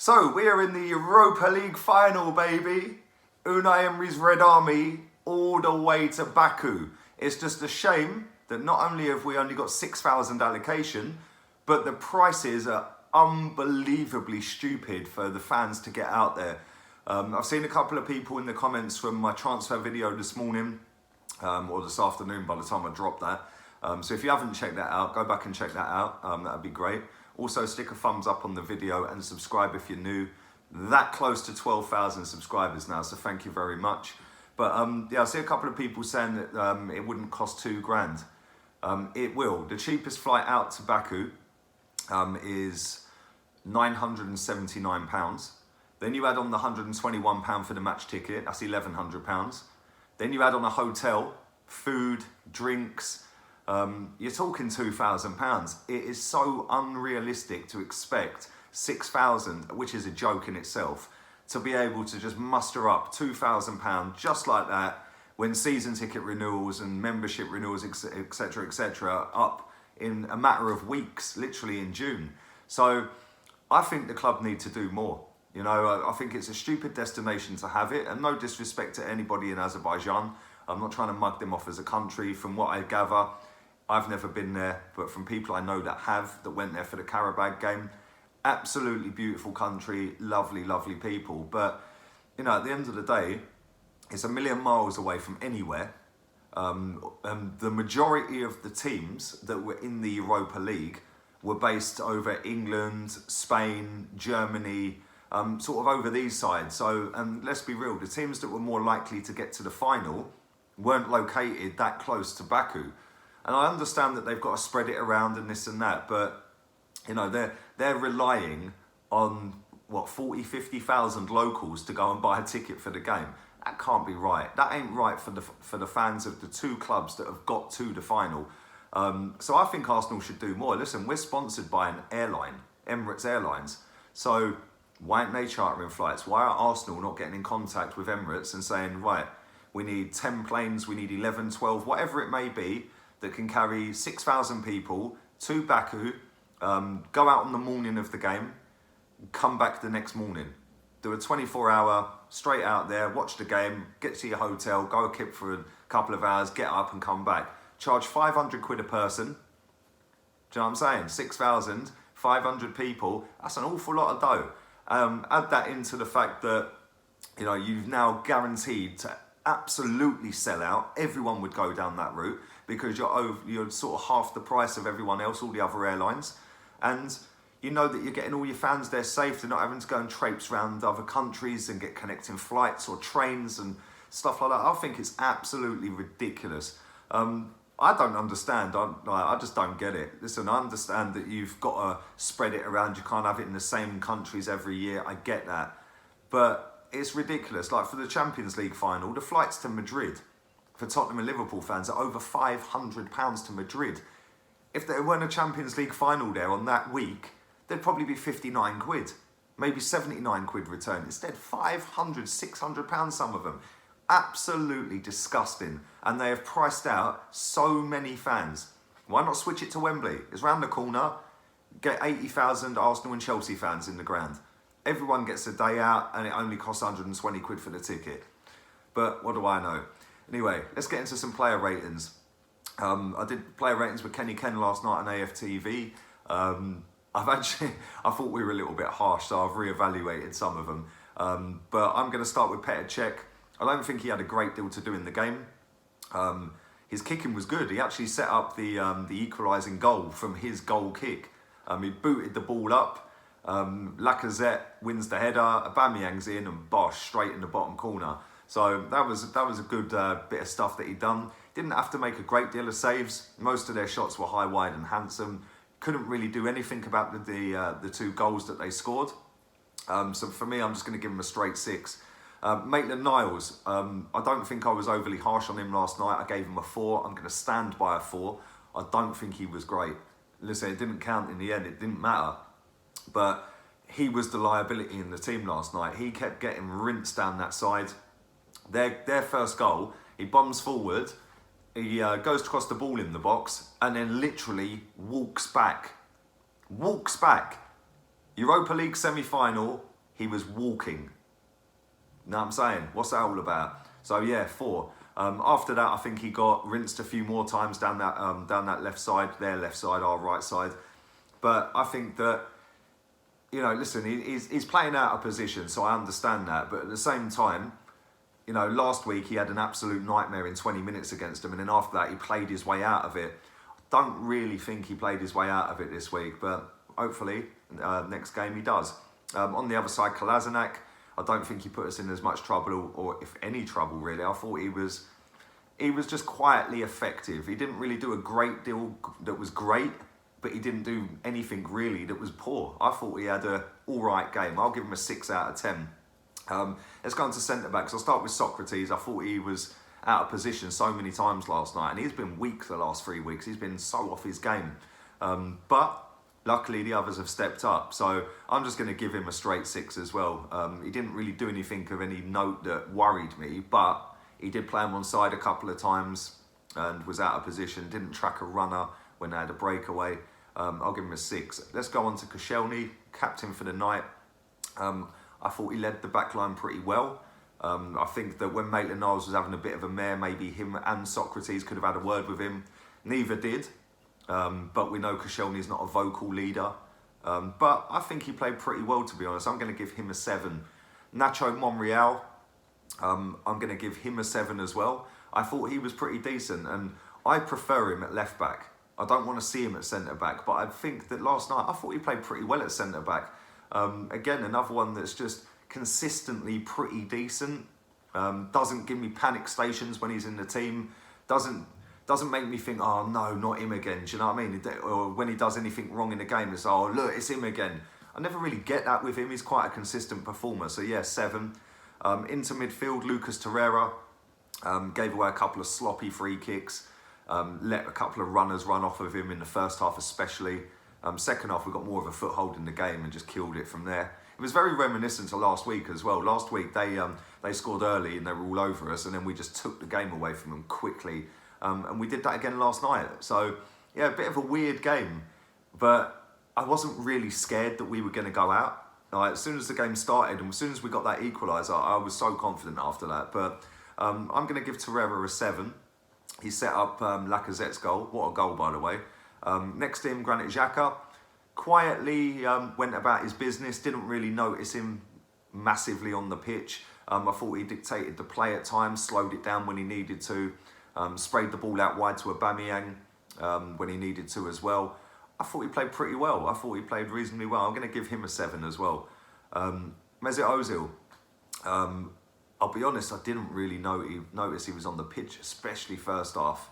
So we are in the Europa League final, baby. Unai Emery's Red Army all the way to Baku. It's just a shame that not only have we only got 6,000 allocation, but the prices are unbelievably stupid for the fans to get out there. I've seen a couple of people in the comments from my transfer video this morning, or this afternoon by the time I dropped that. So if you haven't checked that out, go back and check that out. That'd be great. Also, stick a thumbs up on the video and subscribe if you're new. That close to 12,000 subscribers now, so thank you very much. But yeah, I see a couple of people saying that it wouldn't cost £2,000. It will. The cheapest flight out to Baku is £979. Then you add on the £121 for the match ticket, that's £1,100. Then you add on a hotel, food, drinks, you're talking £2,000. It is so unrealistic to expect 6,000, which is a joke in itself, to be able to just muster up £2,000 just like that when season ticket renewals and membership renewals, etc., etc., up in a matter of weeks, literally in June. So I think the club need to do more. You know, I think it's a stupid destination to have it, and no disrespect to anybody in Azerbaijan. I'm not trying to mug them off as a country. From what I gather, I've never been there, but from people I know that have, that went there for the Karabag game, absolutely beautiful country, lovely, lovely people. But, you know, at the end of the day, it's a million miles away from anywhere. The majority of the teams that were in the Europa League were based over England, Spain, Germany, sort of over these sides. So, and let's be real, the teams that were more likely to get to the final weren't located that close to Baku. And I understand that they've got to spread it around and this and that, but you know, they're relying on what, 40, 50,000 locals to go and buy a ticket for the game. That can't be right. That ain't right for the fans of the two clubs that have got to the final. So I think Arsenal should do more. Listen, we're sponsored by an airline, Emirates Airlines. So why aren't they chartering flights? Why are Arsenal not getting in contact with Emirates and saying, right, we need 10 planes, we need 11, 12, whatever it may be, that can carry 6,000 people to Baku, go out on the morning of the game, come back the next morning. Do a 24-hour, straight out there, watch the game, get to your hotel, go a kip for a couple of hours, get up and come back. Charge 500 quid a person. Do you know what I'm saying? 6,000, 500 people, that's an awful lot of dough. Add that into the fact that, you know, you've now guaranteed to absolutely sell out. Everyone would go down that route because you're sort of half the price of everyone else, all the other airlines. And you know that you're getting all your fans there safe. They're not having to go and traipse around other countries and get connecting flights or trains and stuff like that. I think it's absolutely ridiculous. I don't understand. I just don't get it. Listen, I understand that you've got to spread it around. You can't have it in the same countries every year. I get that. But it's ridiculous. Like for the Champions League final, the flights to Madrid for Tottenham and Liverpool fans are over £500 to Madrid. If there weren't a Champions League final there on that week, there'd probably be 59 quid, maybe 79 quid return. Instead, 500, 600 pounds, some of them. Absolutely disgusting. And they have priced out so many fans. Why not switch it to Wembley? It's round the corner. Get 80,000 Arsenal and Chelsea fans in the ground. Everyone gets a day out and it only costs 120 quid for the ticket. But what do I know? Anyway, let's get into some player ratings. I did player ratings with Kenny Ken last night on a.f.c. I thought we were a little bit harsh, so I've reevaluated some of them. But I'm going to start with Petr Cech. I don't think he had a great deal to do in the game. His kicking was good. He actually set up the equalising goal from his goal kick. He booted the ball up. Lacazette wins the header. Bamian's in and bosh, straight in the bottom corner. So that was a good bit of stuff that he'd done. Didn't have to make a great deal of saves. Most of their shots were high, wide and handsome. Couldn't really do anything about the two goals that they scored. So for me, I'm just going to give him a straight 6. Maitland-Niles, I don't think I was overly harsh on him last night. I gave him a 4. I'm going to stand by a 4. I don't think he was great. Listen, it didn't count in the end. It didn't matter. But he was the liability in the team last night. He kept getting rinsed down that side. Their first goal, he bombs forward. He goes to cross the ball in the box and then literally walks back. Europa League semi-final, he was walking. Know what I'm saying? What's that all about? So yeah, 4. After that, I think he got rinsed a few more times down that left side, their left side, our right side. But I think that, you know, listen, he's playing out of position, so I understand that. But at the same time, you know, last week he had an absolute nightmare in 20 minutes against him, and then after that he played his way out of it. I don't really think he played his way out of it this week, but hopefully next game he does. On the other side, Kolasinac, I don't think he put us in as much trouble, or if any trouble really. I thought he was just quietly effective. He didn't really do a great deal that was great, but he didn't do anything really that was poor. I thought he had a all right game. I'll give him a 6 out of 10. Let's go on to centre-backs. I'll start with Socrates. I thought he was out of position so many times last night, and he's been weak the last 3 weeks. He's been so off his game. But luckily the others have stepped up. So I'm just going to give him a straight 6 as well. He didn't really do anything of any note that worried me, but he did play him on side a couple of times and was out of position. Didn't track a runner when they had a breakaway. I'll give him a 6. Let's go on to Koscielny, captain for the night. I thought he led the back line pretty well. I think that when Maitland-Niles was having a bit of a mare, maybe him and Socrates could have had a word with him. Neither did. But we know Koscielny's not a vocal leader. But I think he played pretty well, to be honest. I'm going to give him a 7. Nacho Monreal, I'm going to give him a 7 as well. I thought he was pretty decent, and I prefer him at left back. I don't want to see him at centre back, but I think that last night I thought he played pretty well at centre back. Again, another one that's just consistently pretty decent. Doesn't give me panic stations when he's in the team. Doesn't make me think, oh no, not him again. Do you know what I mean? Or when he does anything wrong in the game, it's, oh look, it's him again. I never really get that with him. He's quite a consistent performer. So yeah, 7. Into midfield, Lucas Torero gave away a couple of sloppy free kicks. Let a couple of runners run off of him in the first half especially. Second half we got more of a foothold in the game and just killed it from there. It was very reminiscent of last week as well. Last week they scored early and they were all over us, and then we just took the game away from them quickly. And we did that again last night. So yeah, a bit of a weird game, but I wasn't really scared that we were going to go out. Like, as soon as the game started and as soon as we got that equaliser, I was so confident after that. But I'm going to give Torero a 7. He set up Lacazette's goal. What a goal, by the way. Next to him, Granite Shaka quietly went about his business. Didn't really notice him massively on the pitch. I thought he dictated the play at times, slowed it down when he needed to, sprayed the ball out wide to a Bamian when he needed to as well. I thought he played pretty well. I thought he played reasonably well. I'm going to give him a 7 as well. Mesut Zil. I'll be honest, I didn't really notice he was on the pitch, especially first half.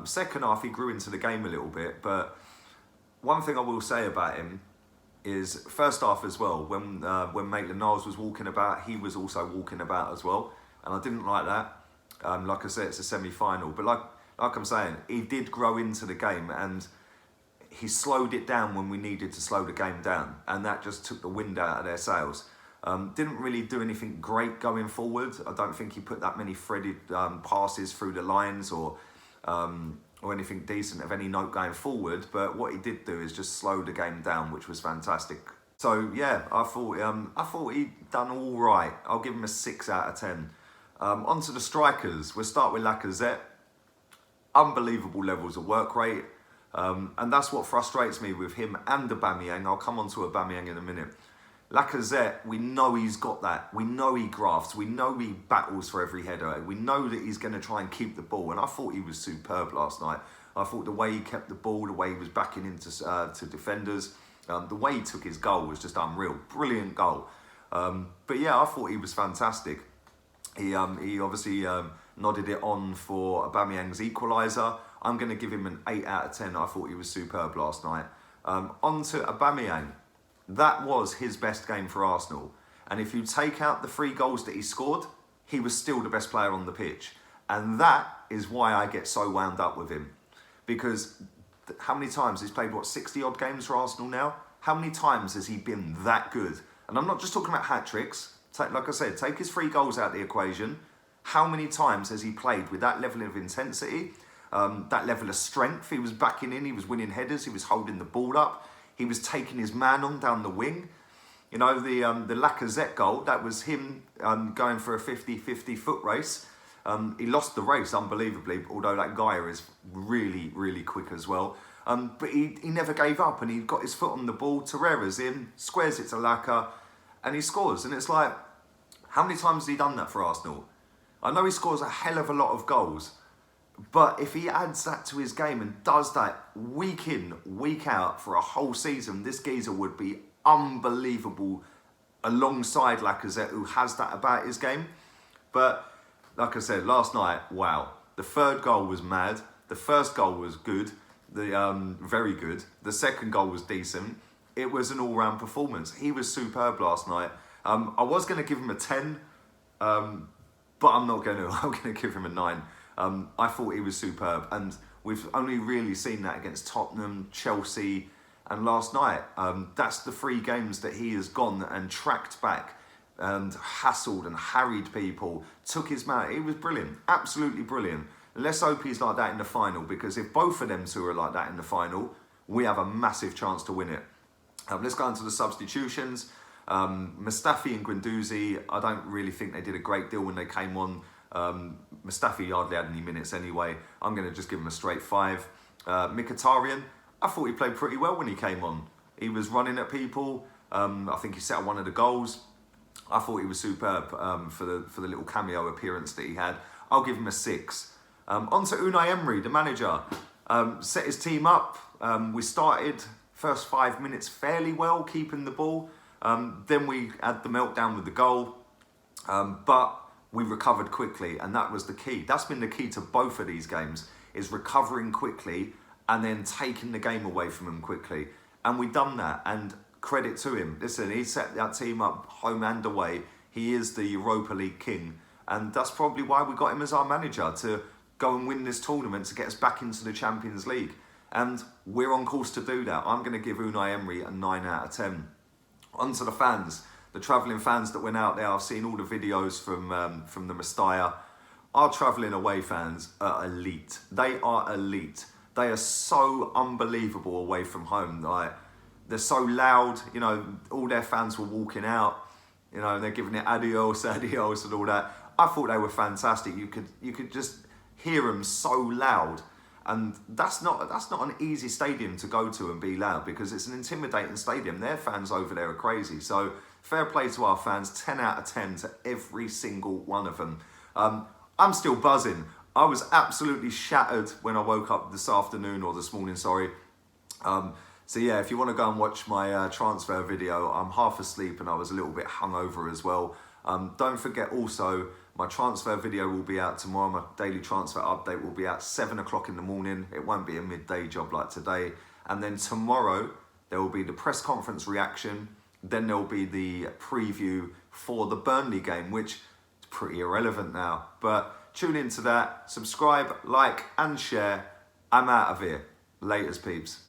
Second half, he grew into the game a little bit, but one thing I will say about him is first half as well, when Maitland-Niles was walking about, he was also walking about as well, and I didn't like that. Like I said, it's a semi-final, but like I'm saying, he did grow into the game, and he slowed it down when we needed to slow the game down, and that just took the wind out of their sails. Didn't really do anything great going forward. I don't think he put that many threaded passes through the lines or anything decent of any note going forward. But what he did do is just slow the game down, which was fantastic. So yeah, I thought he done all right. I'll give him a 6 out of 10. On to the strikers. We'll start with Lacazette. Unbelievable levels of work rate. And that's what frustrates me with him and the Bamian. I'll come on to a Bamian in a minute. Lacazette, we know he's got that. We know he grafts. We know he battles for every header. We know that he's going to try and keep the ball. And I thought he was superb last night. I thought the way he kept the ball, the way he was backing into to defenders, the way he took his goal was just unreal. Brilliant goal. But yeah, I thought he was fantastic. He obviously nodded it on for Aubameyang's equaliser. I'm going to give him an 8 out of 10. I thought he was superb last night. On to Aubameyang. That was his best game for Arsenal. And if you take out the 3 goals that he scored, he was still the best player on the pitch. And that is why I get so wound up with him. Because how many times he's played, 60 odd games for Arsenal now? How many times has he been that good? And I'm not just talking about hat-tricks. Like I said, take his 3 goals out of the equation. How many times has he played with that level of intensity, that level of strength? He was backing in, he was winning headers, he was holding the ball up. He was taking his man on down the wing. You know, the Lacazette goal, that was him going for a 50-50 foot race. He lost the race unbelievably, although that guy is really, really quick as well. But he never gave up, and he got his foot on the ball. Torero's in, squares it to Laka, and he scores. And it's like, how many times has he done that for Arsenal? I know he scores a hell of a lot of goals, but if he adds that to his game and does that week in, week out for a whole season, this geezer would be unbelievable alongside Lacazette, who has that about his game. But like I said, last night, wow. The third goal was mad. The first goal was good, very good. The second goal was decent. It was an all-round performance. He was superb last night. I was going to give him a 10, but I'm not going to. I'm going to give him a 9. I thought he was superb, and we've only really seen that against Tottenham, Chelsea, and last night. That's the 3 games that he has gone and tracked back and hassled and harried people, took his man. He was brilliant, absolutely brilliant. Let's hope he's like that in the final, because if both of them two are like that in the final, we have a massive chance to win it. Let's go into the substitutions. Mustafi and Guendouzi, I don't really think they did a great deal when they came on. Mustafi hardly had any minutes anyway. I'm going to just give him a straight 5. Mycket Arion, I thought he played pretty well when he came on. He was running at people. I think he set up one of the goals. I thought he was superb for the little cameo appearance that he had. I'll give him a 6. On to Unai Emery, the manager. Set his team up. We started first 5 minutes fairly well, keeping the ball. Then we had the meltdown with the goal. But we recovered quickly, and that was the key. That's been the key to both of these games, is recovering quickly and then taking the game away from him quickly. And we done that, and credit to him. Listen, he set that team up home and away. He is the Europa League king, and that's probably why we got him as our manager, to go and win this tournament, to get us back into the Champions League. And we're on course to do that. I'm going to give Unai Emery a 9 out of 10. On to the fans, the travelling fans that went out there. I've seen all the videos from the Mestalla. Our travelling away fans are elite. They are elite. They are so unbelievable away from home. Like, they're so loud. You know, all their fans were walking out. You know, they're giving it adios, adios, and all that. I thought they were fantastic. You could just hear them so loud. And that's not an easy stadium to go to and be loud, because it's an intimidating stadium. Their fans over there are crazy. So fair play to our fans, 10 out of 10 to every single one of them. I'm still buzzing. I was absolutely shattered when I woke up this afternoon, or this morning, sorry. So yeah, if you want to go and watch my transfer video, I'm half asleep and I was a little bit hungover as well. Don't forget also, my transfer video will be out tomorrow. My daily transfer update will be out 7 o'clock in the morning. It won't be a midday job like today. And then tomorrow, there will be the press conference reaction. Then there will be the preview for the Burnley game, which is pretty irrelevant now. But tune into that, subscribe, like, and share. I'm out of here. Laters, peeps.